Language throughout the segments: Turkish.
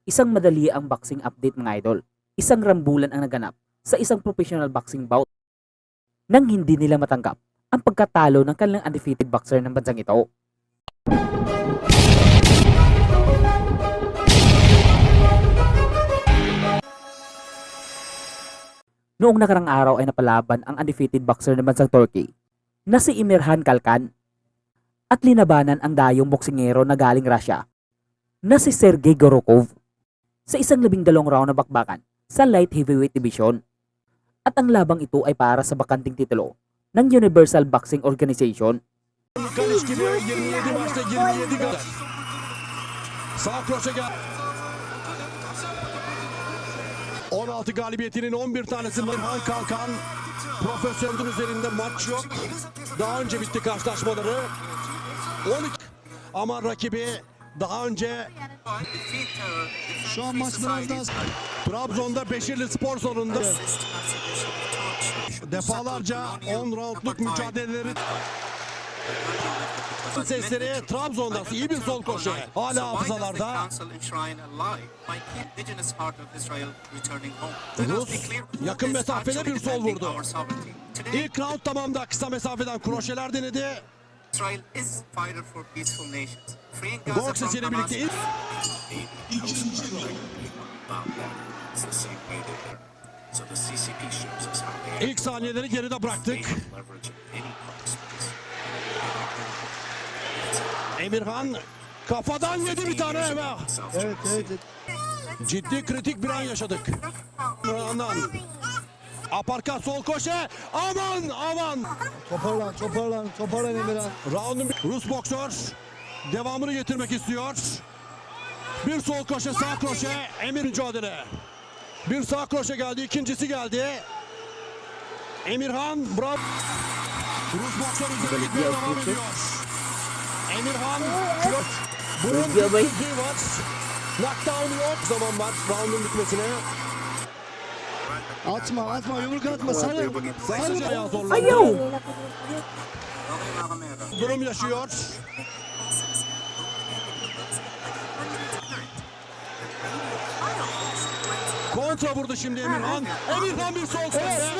Isang madali ang boxing update mga idol. Isang rambulan ang naganap sa isang professional boxing bout nang hindi nila matanggap ang pagkatalo ng kanilang undefeated boxer ng bansang ito. Noong nakarang araw ay napalaban ang undefeated boxer ng bansang Turkey na si Emirhan Kalkan at linabanan ang dayong boksingero na galing Russia na si Sergey Gorokov sa isang 12 round na bakbakan sa light heavyweight division. At ang labang ito ay para sa bakanting titulo ng Universal Boxing Organization. Kaliç giriyor 27 maçta 27 gol. Sağ kroşe gel. 16 galibiyetinin 11 tanesi Emirhan Kalkan. Profesörün üzerinde maç yok. Daha önce bitti karşılaşmaları. 12 ama rakibi daha önce Şu an maç biraz daha Trabzon'da Beşirli Spor Salonu'nda defalarca 10 roundluk mücadeleleri sesleri Trabzon'da iyi bir sol koşu hala hafızalarda. Rus yakın mesafede bir sol vurdu. İlk round tamamda kısa mesafeden kroşeler denedi. Gol sesiyle birlikte ilk saniyeleri geride bıraktık. Emirhan kafadan yedi bir tane hemen. evet. Ciddi kritik bir an yaşadık. Emirhan'dan. Aparkat sol koşe. Aman. Toparlan Emirhan. Round'un Rus boksör devamını getirmek istiyor. Bir sol koşe, sağ kroşe, Emir mücadele. Bir sağ kroşe geldi, ikincisi geldi. Emirhan, bravo. Rus boksör üzerine gitmeye devam ediyor. Emirhan, bunun bir var. Knockdown yok. Zaman var round'un bitmesine. Atma yumruk atma sarı. Sadece ayağı zorlandı. Ayaw! Durum yaşıyor. Kontra vurdu şimdi Emirhan. Emirhan bir sol koşu.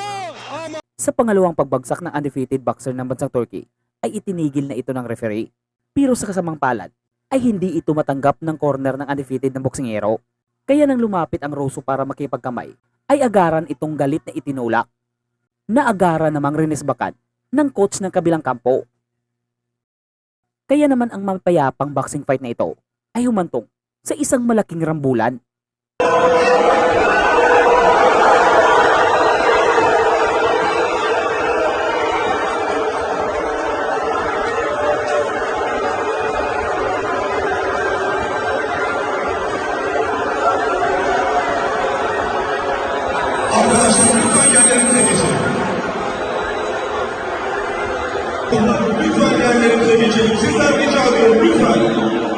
Ama Sa pangalawang pagbagsak ng undefeated boxer ng bansang Turkey ay itinigil na ito ng referee. Pero sa kasamang palad ay hindi ito matanggap ng corner ng undefeated ng boksingero. Kaya nang lumapit ang Ruso para makipagkamay ay agaran itong galit na itinulak na agaran namang rinisbakan ng coach ng kabilang kampo. Kaya naman ang mapayapang boxing fight na ito ay humantong sa isang malaking rambulan. Arkadaşlar lütfen yerlerinize geçin. Lütfen yerlerinize geçin. Sizden rica ediyorum lütfen.